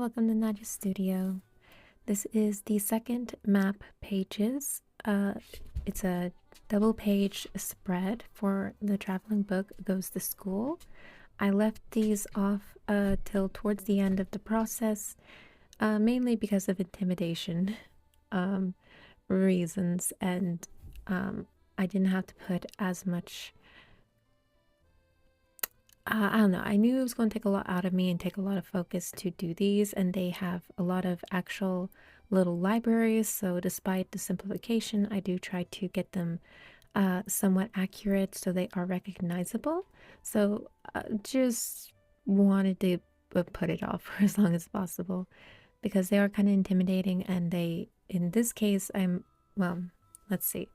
welcome to Nadia Studio. This is the second map pages. It's a double page spread for the traveling book Goes to School. I left these off till towards the end of the process, mainly because of intimidation reasons, and I didn't have to put as much. I don't know. I knew it was going to take a lot out of me and take a lot of focus to do these, and they have a lot of actual little libraries. So, despite the simplification, I do try to get them somewhat accurate so they are recognizable. So, just wanted to put it off for as long as possible because they are kind of intimidating, and in this case, well, let's see.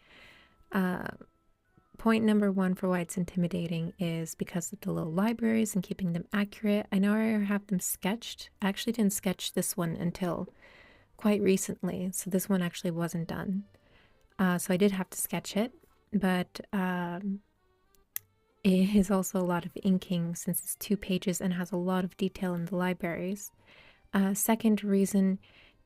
Point number one for why it's intimidating is because of the little libraries and keeping them accurate. I know I have them sketched. I actually didn't sketch this one until quite recently, so this one actually wasn't done. So I did have to sketch it, but it is also a lot of inking since it's 2 pages and has a lot of detail in the libraries. Second reason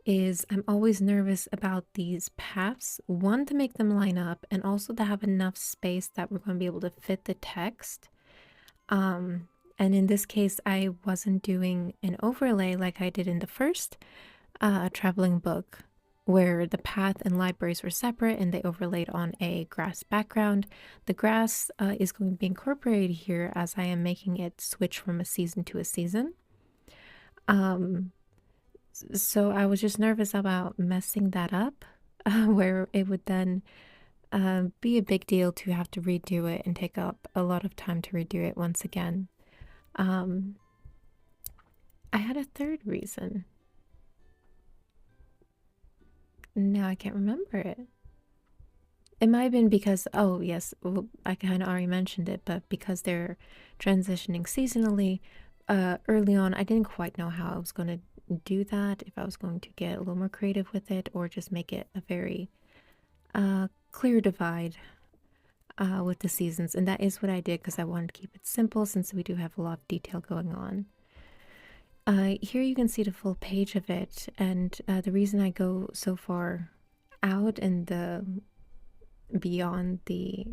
is I'm always nervous about these paths. One, to make them line up, and also to have enough space that we're going to be able to fit the text. And in this case, I wasn't doing an overlay like I did in the first traveling book, where the path and libraries were separate and they overlaid on a grass background. The grass is going to be incorporated here as I am making it switch from a season to a season. So I was just nervous about messing that up, where it would then be a big deal to have to redo it and take up a lot of time to redo it once again. I had a third reason. Now I can't remember it. It might have been because, oh yes, well, I kind of already mentioned it, but because they're transitioning seasonally, early on, I didn't quite know how I was going to do that, if I was going to get a little more creative with it or just make it a very clear divide with the seasons. And that is what I did because I wanted to keep it simple since we do have a lot of detail going on. Here you can see the full page of it, and the reason I go so far out and beyond the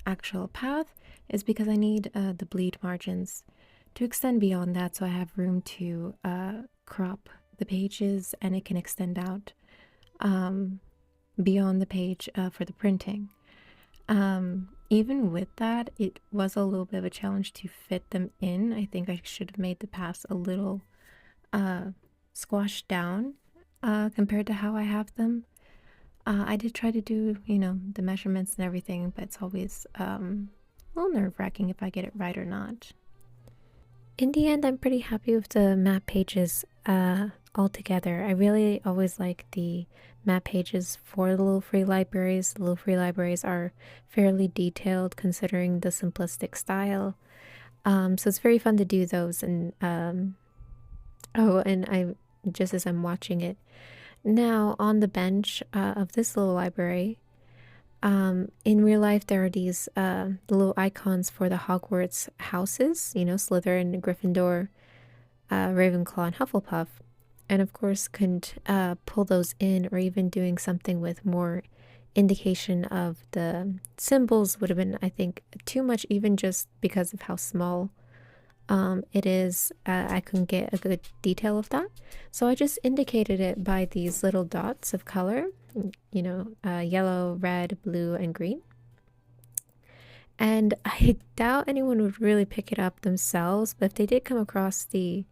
actual path is because I need the bleed margins to extend beyond that, so I have room to crop the pages and it can extend out beyond the page for the printing. Even with that, it was a little bit of a challenge to fit them in. I think I should have made the paths a little squashed down compared to how I have them. I did try to do, the measurements and everything, but it's always a little nerve-wracking if I get it right or not. In the end, I'm pretty happy with the map pages altogether. I really always like the map pages for the little free libraries. The little free libraries are fairly detailed considering the simplistic style. So it's very fun to do those. And I just as I'm watching it now on the bench of this little library, in real life, there are these little icons for the Hogwarts houses, Slytherin, Gryffindor, Ravenclaw, and Hufflepuff. And of course, couldn't pull those in, or even doing something with more indication of the symbols would have been, I think, too much, even just because of how small it is. I couldn't get a good detail of that. So I just indicated it by these little dots of color. Yellow, red, blue, and green. And I doubt anyone would really pick it up themselves, but if they did come across the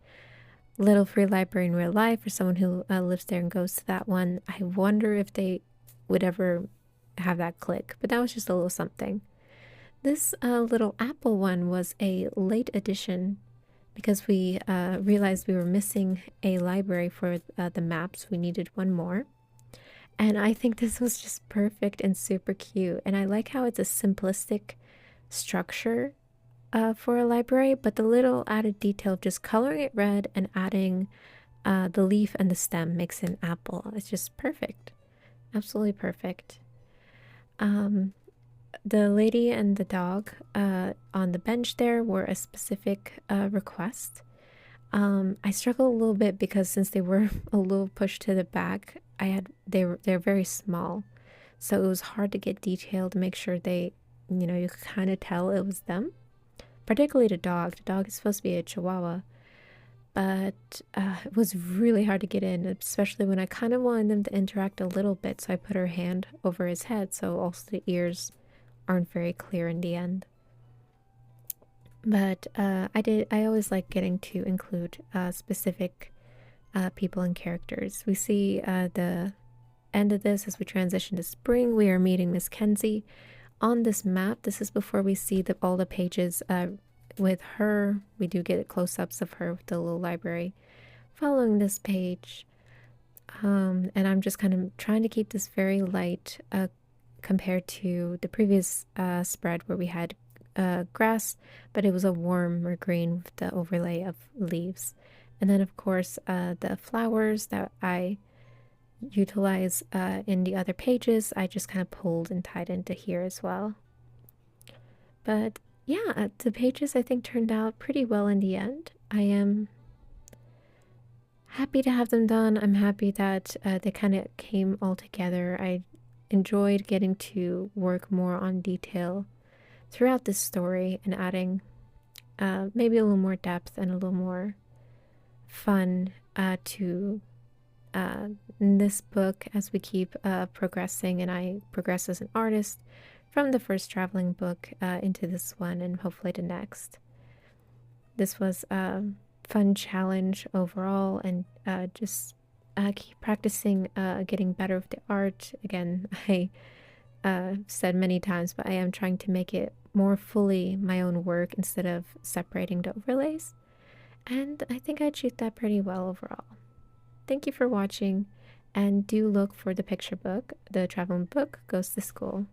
little free library in real life, or someone who lives there and goes to that one, I wonder if they would ever have that click. But that was just a little something. This little apple one was a late addition because we realized we were missing a library for the maps. We needed one more. And I think this was just perfect and super cute. And I like how it's a simplistic structure for a library, but the little added detail of just coloring it red and adding the leaf and the stem makes an apple. It's just perfect. Absolutely perfect. The lady and the dog on the bench there were a specific request. I struggled a little bit because since they were a little pushed to the back, they're very small. So it was hard to get detail to make sure you could kind of tell it was them. Particularly the dog. The dog is supposed to be a Chihuahua, but it was really hard to get in, especially when I kind of wanted them to interact a little bit. So I put her hand over his head, so also the ears aren't very clear in the end. But I always like getting to include specific people and characters. We see the end of this as we transition to spring. We are meeting Miss Kenzie on this map. This is before we see all the pages with her. We do get close-ups of her with the little library following this page. And I'm just kind of trying to keep this very light compared to the previous spread where we had grass, but it was a warmer green with the overlay of leaves. And then, of course, the flowers that I utilize in the other pages, I just kind of pulled and tied into here as well. But yeah, the pages I think turned out pretty well in the end. I am happy to have them done. I'm happy that they kind of came all together. I enjoyed getting to work more on detail throughout this story and adding maybe a little more depth and a little more fun to this book as we keep progressing and I progress as an artist from the first traveling book into this one and hopefully the next. This was a fun challenge overall, and just keep practicing getting better with the art. Again, I said many times, but I am trying to make it more fully my own work instead of separating the overlays. And I think I achieved that pretty well overall. Thank you for watching, and do look for the picture book, The Traveling Book Goes to School.